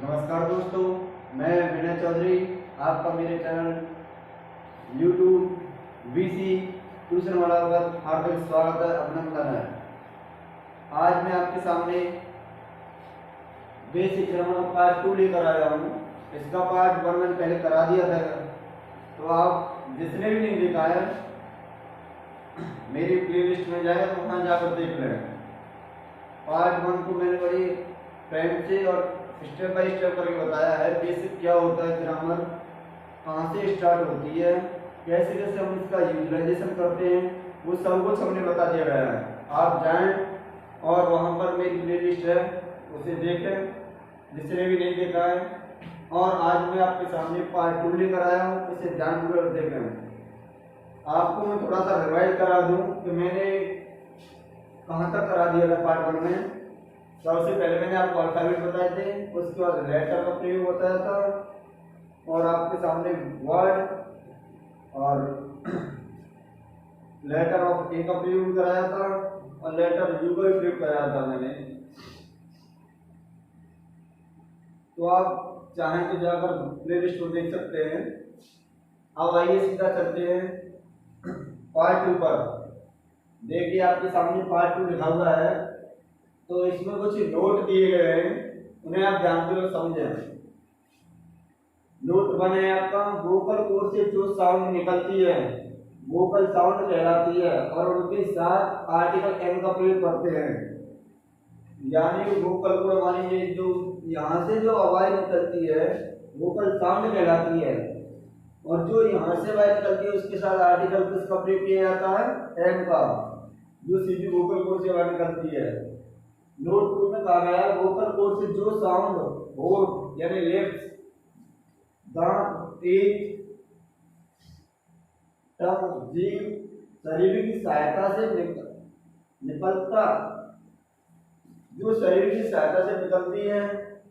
नमस्कार दोस्तों, मैं विनय चौधरी आपका मेरे चैनल यूट्यूब वीसी ट्यूशन वाला पर हार्दिक स्वागत है, अभिनंदन है। आज मैं आपके सामने बेसिक ग्रामर का पार्ट 2 लेकर आया हूँ। इसका पार्ट 1 मैंने पहले करा दिया था, तो आप जिसने भी नहीं देखा है मेरी प्लेलिस्ट में जाए तो वहाँ जाकर देख लें। पार्ट 1 को मैंने बड़ी प्रेम से और स्टेप बाय स्टेप करके बताया है। बेसिक क्या होता है ग्रामर, कहाँ से स्टार्ट होती है, कैसे कैसे हम इसका यूटिलाइजेशन करते हैं, वो सब कुछ हमने बता दिया गया है। आप जाएं और वहाँ पर मेरी प्लेलिस्ट है, उसे देखें जिसने भी नहीं देखा है। और आज मैं आपके सामने पार्ट 2 लेकर आया हूँ, इसे ध्यानपूर्वक देखें। आपको मैं थोड़ा सा रिवाइज करा दूँ कि मैंने कहाँ तक करा दिया था पार्ट 1 में। सबसे पहले मैंने आपको अल्फाबेट बताए थे, उसके बाद लेटर का प्रयोग बताया था और आपके सामने वर्ड और लेटर ऑफ ए का प्रयोग कराया था और लेटर यू का भी प्रयोग कराया था मैंने। तो आप चाहें तो जाकर प्लेलिस्ट को देख सकते हैं। अब आइए सीधा चलते हैं पार्ट 2 पर। देखिए आपके सामने पार्ट 2 लिखा हुआ है, तो इसमें कुछ नोट दिए गए हैं, उन्हें आप ध्यानपूर्वक समझें। नोट 1 है आपका, वोकल कोर्ड से जो साउंड निकलती है वोकल साउंड कहलाती है और उनके साथ आर्टिकल एम का प्रयोग करते हैं। यानी वोकल कोर्ड मान लीजिए जो यहाँ से जो आवाज निकलती है वोकल साउंड कहलाती है, और जो यहाँ से आवाज निकलती है उसके साथ आर्टिकल किसका प्रयोग किया जाता है, एम का, जो सीधी वोकल कोर्ड से आवाज निकलती है। नोट 2 में कहा गया है वोकल कोर्ड से जो साउंड होठ यानी लिप्स, दांत, टीथ, टंग, जीभ, शरीर की सहायता से निकलता जो शरीर की सहायता से निकलती है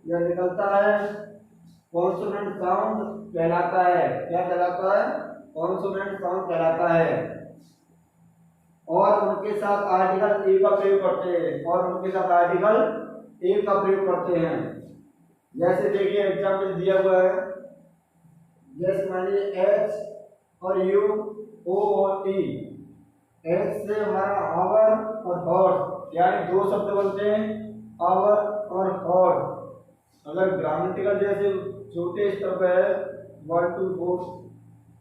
या निकलता है कॉन्सोनेंट साउंड कहलाता है। क्या कहलाता है? कॉन्सोनेंट साउंड कहलाता है। और उनके साथ आर्टिकल ए का प्रयोग करते हैं जैसे देखिए एग्जाम्पल दिया हुआ है, जैसे मान लीजिए एच और यू, ओ और ई। एच से हमारा आवर और हॉर्स, यानी दो शब्द बनते हैं, आवर और हॉर्स। अगर ग्रामेटिकल जैसे छोटे स्तर पर है 1 to 4,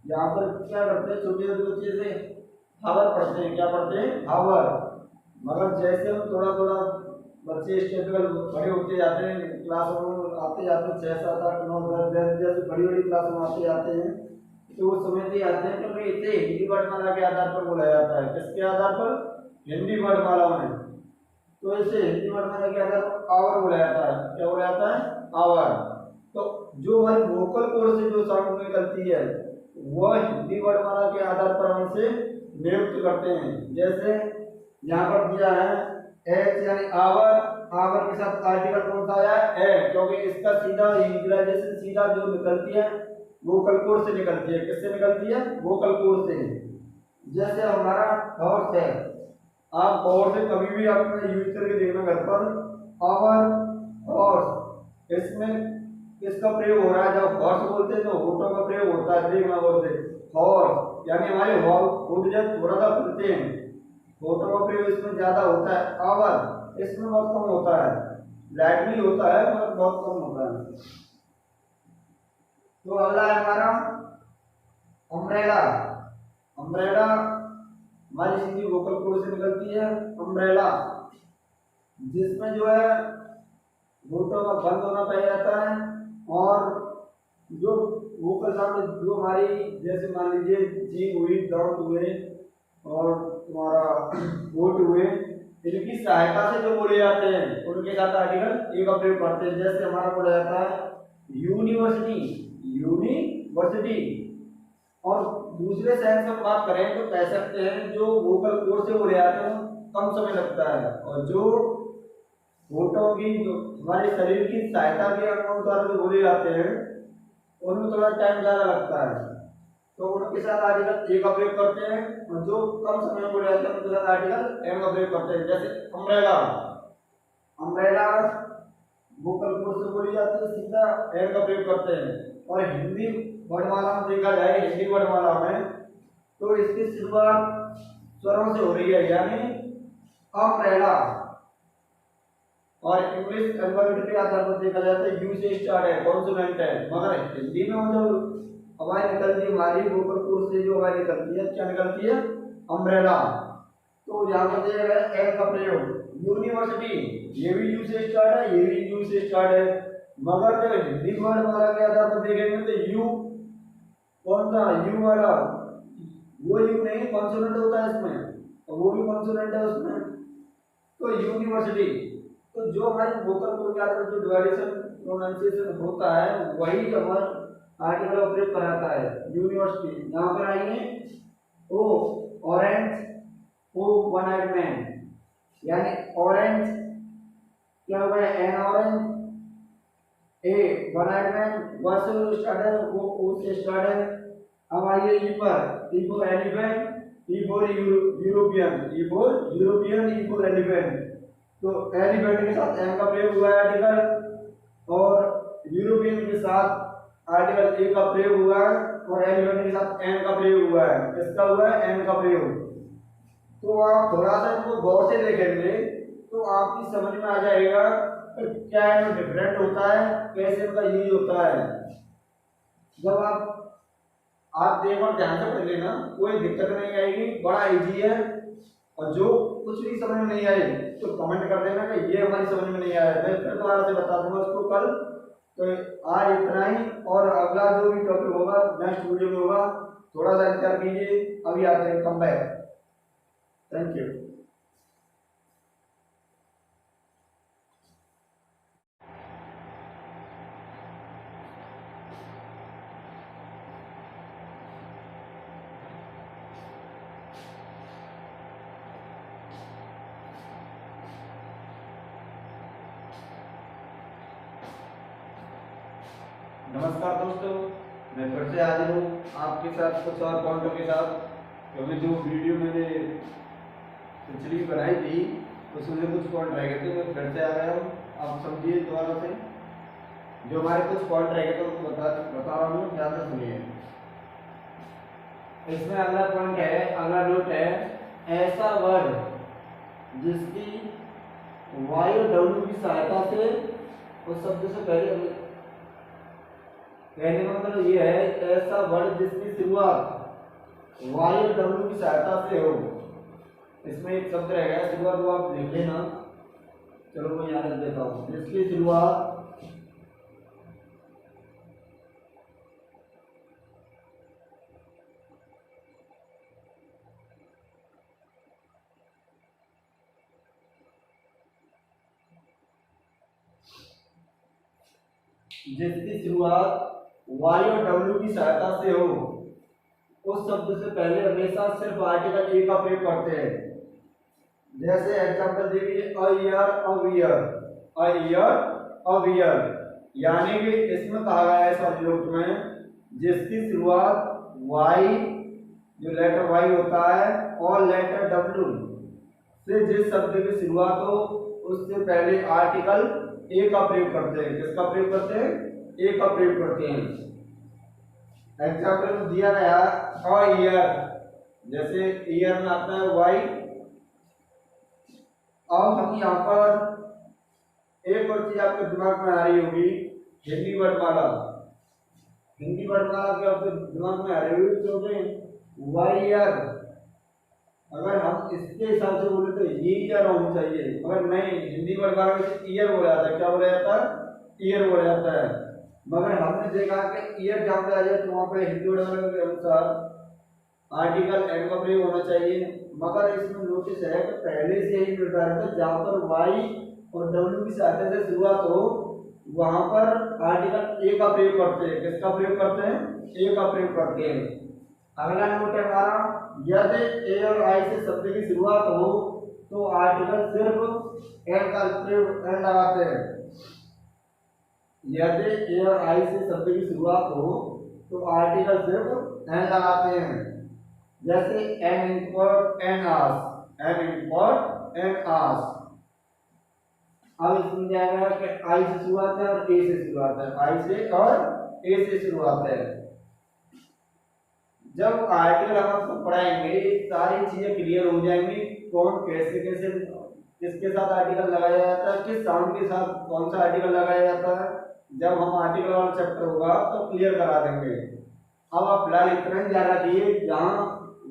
यहाँ पर क्या करते हैं छोटे छोटे बच्चे से हावर पढ़ते हैं। क्या पढ़ते हैं? हावर। मगर जैसे हम थोड़ा थोड़ा बच्चे स्टेप लेवल बड़े होते जाते हैं, क्लास में आते जाते 6, 7, 8, 9, 10 जैसे बड़ी बड़ी क्लास में आते जाते हैं, तो वो समझते जाते हैं कि इसे हिंदी वर्णमाला के आधार पर बोला जाता है। किसके आधार पर? हिंदी वर्णमाला में। तो इसे हिंदी वर्णमाला के आधार पर आवर बोला जाता है। क्या बोला जाता है? आवर। तो जो हमारी वोकल कोर्ड से जो साउंड निकलती है वह हिंदी वर्णमाला के आधार पर हम इसे नियुक्त करते हैं। जैसे यहाँ पर दिया है एच यानी आवर, आवर के साथ आर्टिकल कौन सा आया? ए, क्योंकि इसका सीधा यूटिलाइजेशन सीधा जो निकलती है वोकल कोर्ड से निकलती है। किससे निकलती है? वोकल कोर्ड से। जैसे हमारा हॉर्स है, आप हॉर्स से कभी भी आपने यूज करके देखना घर पर, आवर हॉर्स, इसमें किसका प्रयोग हो रहा है? जब हॉर्स बोलते हैं तो होठों का प्रयोग होता है। देखना बोलते हॉर्स यानी हमारे होठ जब थोड़ा सा खुलते हैं, होठों का प्रयोग इसमें ज्यादा होता है। आवर इसमें बहुत कम होता है, लाइटली होता है मगर बहुत कम होता है। तो अगला है हमारा अम्ब्रेला। अम्ब्रेला हमारी सीधी वोकल कोर्ड से निकलती है अम्ब्रेला, जिसमें जो है होठों का बंद होना पाया जाता है और जो वोकल साउंड जो हमारी जैसे मान लीजिए जीभ हुई, दांत हुए और तुम्हारा होठ हुए, इनकी सहायता से जो बोले जाते हैं उनके साथ आर्टिकल ए का प्रयोग करते हैं। जैसे हमारा बोला जाता है यूनिवर्सिटी, यूनिवर्सिटी। और दूसरे सेंस में बात करें तो कह सकते हैं जो वोकल कोर्ड से बोले जाते हैं कम समय लगता है, और जो होठों की जो हमारे शरीर की सहायता के अनुसार जो बोले जाते हैं उनमें थोड़ा टाइम ज़्यादा लगता है, तो उनके साथ आर्टिकल ए का प्रयोग करते हैं। और जो कम समय में बोले जाते हैं उनके साथ आर्टिकल एम का प्रयोग करते हैं। जैसे अम्ब्रेला, अम्ब्रेला वोकल कोर्ड से बोली जाती है, सीधा एन का प्रयोग करते हैं। और हिंदी वर्णमाला में देखा जाए, हिंदी वर्णमाला में तो इसकी शुरुआत स्वरों से हो रही है, यानी अम्ब्रेला। और इंग्लिश अल्फाबेट के आधार पर देखा जाता है यू से स्टार्ट है, कॉन्सोनेंट है। मगर हिंदी में जो आवाज निकलती है हमारी वोकल कोर्ड से, जो आवाज निकलती है क्या निकलती है? अम्ब्रेला। तो यहाँ पर दिया गया है एन का प्रयोग। यूनिवर्सिटी, ये भी यू से स्टार्ट है, ये भी यू से स्टार्ट है। मगर जब हिंदी वर्णमाला के आधार पर देखेंगे तो यू कौन सा यू वाला, वो यू नहीं, कॉन्सोनेंट होता है इसमें, और वो भी कॉन्सोनेंट है उसमें। तो यूनिवर्सिटी, तो जो हमारी वोकल कोर्ड के आधार पर जो डिवाइडेशन प्रोनाउंसिएशन होता है वही हमारा आर्टिकल ऑपरेट कराता है। यूनिवर्सिटी, यहाँ पर आएंगे O orange, O one eyed man, यानी ऑरेंज क्या हो गया? An orange, a one eyed man, व से स्टार्ट है, वो ओ से स्टार्ट है। अब आइए ई पर, E for elephant, E for European, E for European, E for elephant. तो एलिफेंट के साथ एन का प्रयोग हुआ है आर्टिकल, और यूरोपियन के साथ आर्टिकल ए का प्रयोग हुआ है, और एलिफेंट के साथ एन का प्रयोग हुआ है। किसका हुआ है? एन का प्रयोग। तो आप थोड़ा सा इनको गौर से देखेंगे तो आपकी समझ में आ जाएगा कि क्या इनमें डिफरेंट होता है, कैसे इनका यूज होता है। जब आप देखो ध्यान से पढ़ लेना, कोई दिक्कत नहीं आएगी, बड़ा इजी है। और जो कुछ भी समझ में नहीं आए तो कमेंट कर देना कि ये हमारी समझ में नहीं आया, मैं फिर दोबारा से बता दूंगा उसको कल। तो आज इतना ही, और अगला जो भी टॉपिक होगा नेक्स्ट वीडियो में होगा, थोड़ा सा इंतजार कीजिए। अभी आते हैं, कम बैक। Thank you. नमस्कार दोस्तों, मैं फिर से हाजिर हूँ आपके साथ कुछ और पॉइंटों के साथ। क्योंकि जो वीडियो मैंने पिछली बनाई थी उसमें कुछ पॉइंट रह गए थे, मैं फिर से आ गया हूँ। आप समझिए दोबारा से, जो हमारे कुछ पॉइंट रह गए थे उसको बता रहा हूँ, ध्यान से सुनिए। इसमें अगला पॉइंट है, अगला नोट है, ऐसा वर्ड जिसकी वायु डब्ल्यू की सहायता से उस शब्द से पहले, कहने का मतलब ये है, ऐसा वर्ड जिसकी शुरुआत वायु डब्ल्यू की सहायता से हो। इसमें एक शब्द रहेगा शुरुआत, वो आप लिख लेना। चलो मैं यहाँ लिख देता हूँ, जिसकी शुरुआत वायु डब्ल्यू की सहायता से हो, उस शब्द से पहले हमेशा सिर्फ आर्टिकल ए का प्रयोग करते हैं। जैसे एग्जांपल देखिए, a year, a weird, a year, a weird, यानी कि इसमें कहा गया है सब्जेक्ट में जिसकी शुरुआत वाई, जो लेटर वाई होता है, और लेटर डब्ल्यू से जिस शब्द की शुरुआत हो उससे पहले आर्टिकल ए का प्रयोग करते हैं। किसका प्रयोग करते हैं? ए का प्रयोग करते हैं। एग्जाम्पल में दिया गया अ ईयर, जैसे ईयर में आता है वाई। अब हम यहाँ पर एक और चीज आपके दिमाग में आ रही होगी, हिंदी वर्णमाला। हिंदी वर्णमाला के आपके दिमाग में आ रही होगी, क्योंकि वाई ईयर अगर हम इसके हिसाब से बोले तो ये ईयर होनी चाहिए, मगर नहीं, हिंदी वर्णमाला में ईयर बोला जाता है। क्या बोला जाता है? ईयर बोला जाता है। मगर हमने देखा कि ईयर जहाँ पे आ जाए तो वहाँ पे हिंदी वर्णमाला के अनुसार आर्टिकल एन का प्रयोग होना चाहिए। मगर इसमें नोटिस है कि पहले से ही निर्धारित है, जहाँ पर वाई और डब्ल्यू की सहायता से शुरुआत हो वहां पर आर्टिकल ए का प्रयोग करते हैं। किसका प्रयोग करते हैं? ए का प्रयोग करते हैं। अगला नोट है हमारा, यदि ए और आई से शब्द की शुरुआत हो तो आर्टिकल सिर्फ एन का प्रयोग एन लगाते हैं। यदि ए और आई से शब्द की शुरुआत हो तो आर्टिकल सिर्फ एन लगाते हैं। जैसे an import an ass, an import an ass. अब इसमें जाएगा कि आई से शुरुआत है और ए से शुरुआत है, आई से और ए से शुरुआत है। जब आर्टिकल हम आपको पढ़ाएंगे सारी चीजें क्लियर हो जाएंगी, कौन कैसे कैसे किसके साथ आर्टिकल लगाया जाता है, किस साउंड के साथ कौन सा आर्टिकल लगाया जाता है। जब हम आर्टिकल वाला चैप्टर होगा तो क्लियर करा देंगे। अब आप फिलहाल इतना ही ध्यान रखिए, जहाँ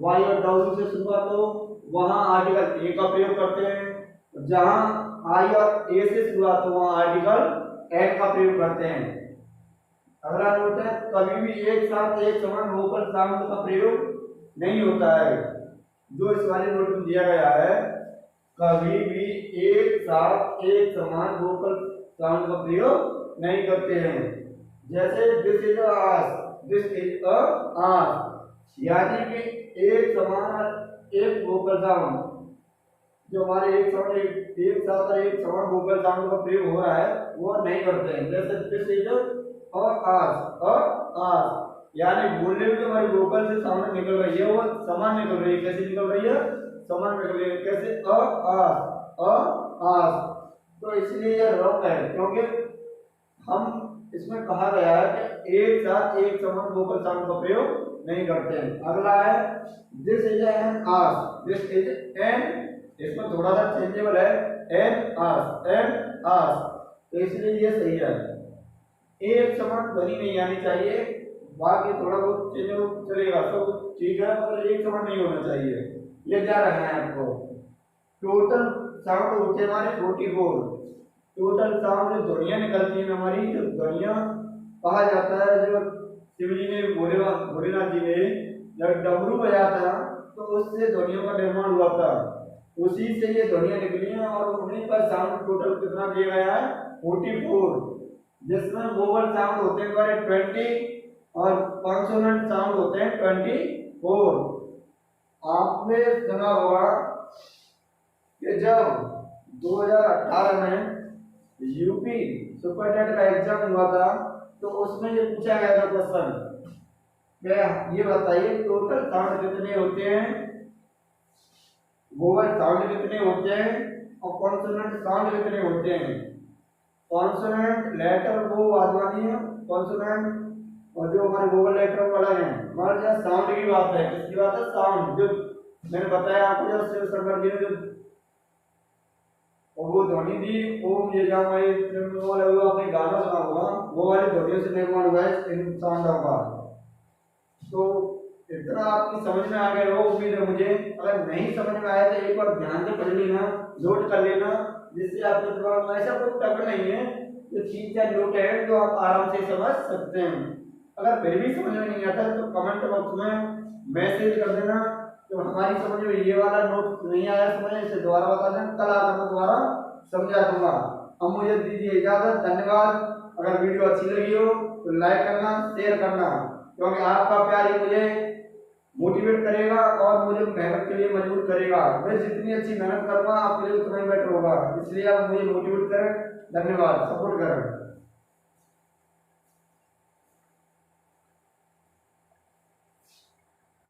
वाई और डब्ल्यू से शुरुआत हो वहाँ आर्टिकल ए का प्रयोग करते हैं, जहाँ आई और ए से शुरुआत हो वहाँ आर्टिकल एन का प्रयोग करते हैं। अगला नोट है, कभी भी एक साथ एक समान वोकल साउंड का प्रयोग नहीं होता है। जो इस वाले नोट में दिया गया है, कभी भी एक साथ एक समान वोकल साउंड का प्रयोग नहीं करते हैं। जैसे this is a ass, this is a ass, यानी कि एक समान एक वोकल साउंड जो हमारे एक साथ एक समान वोकल साउंड का प्रयोग हो रहा है वो नहीं करते हैं। जैसे दिस इज अ आस, यानी बोलने में जो हमारी वोकल से साउंड निकल रही है वो समान निकल रही है। कैसे निकल रही है? समान निकल रही है। कैसे? आस। तो इसलिए यह रॉन्ग है, क्योंकि हम इसमें कहा गया है कि एक साथ एक समान वोकल साउंड का प्रयोग नहीं करते हैं। अगला है this is an ass, this is an, इसमें थोड़ा सा चेंजेबल है, एन आस, तो इसलिए ये सही है। एक समान ध्वनि नहीं आनी चाहिए, बाकी थोड़ा बहुत चेंज चलेगा सब ठीक है, मगर एक समान नहीं होना चाहिए, ये ध्यान रखना है आपको। टोटल साउंड होते हैं हमारे 44। टोटल साउंड ध्वनियां निकलती हैं हमारी, जो ध्वनियां कहा जाता है, जो शिव जी ने भोलेनाथ जी ने जब डमरू बजाया था तो उससे ध्वनियों का निर्माण हुआ था, उसी से ये ध्वनियां निकली हैं। और उन्हीं का साउंड टोटल कितना दिया गया है? 44, जिसमें वोवल साउंड होते हैं हमारे 20 और कॉन्सोनेंट साउंड होते हैं 24। आपने सुना होगा कि जब 2018 में यूपी सुपरटेट का एग्जाम हुआ था तो उसमें ये पूछा गया था क्वेश्चन, ये बताइए टोटल साउंड कितने होते हैं, वोवल साउंड कितने होते हैं और कॉन्सोनेंट साउंड कितने होते हैं। कॉन्सोनेंट लेटर वो वाली है कॉन्सोनेंट, और जो हमारे वोवल लेटर वाला है हमारे यहाँ साउंड की बात है। किसकी बात है? साउंड। जो मैंने बताया आपको, जो शिव शंकर जी ने जो और वो ध्वनि दी, ओम ये जाओ आपने गाना सुना होगा, वो वाली ध्वनियों से निर्माण हुआ है इन साउंडों का। तो इतना आपकी समझ में आ गया हो उम्मीद है मुझे। अगर नहीं समझ में आया तो एक बार ध्यान से पढ़ लेना, नोट कर लेना, जिससे आपके दिमाग में ऐसा कोई टक नहीं है जो 3-4 नोट है जो आप आराम से समझ सकते हैं। अगर फिर भी समझ में नहीं आता तो कमेंट बॉक्स में मैसेज कर देना तो हमारी समझ में ये वाला नोट नहीं आया समझ, इसे दोबारा बता देना, कल आकर मैं दोबारा समझा दूंगा। अब मुझे दीजिए इजाजत, धन्यवाद। अगर वीडियो अच्छी लगी हो तो लाइक करना, शेयर करना, क्योंकि आपका प्यार ही मुझे मोटिवेट करेगा और मुझे मेहनत के लिए मजबूर करेगा। मैं जितनी अच्छी मेहनत करूंगा आपके लिए उतना ही बेटर होगा, इसलिए आप मुझे मोटिवेट करें। धन्यवाद, सपोर्ट करें।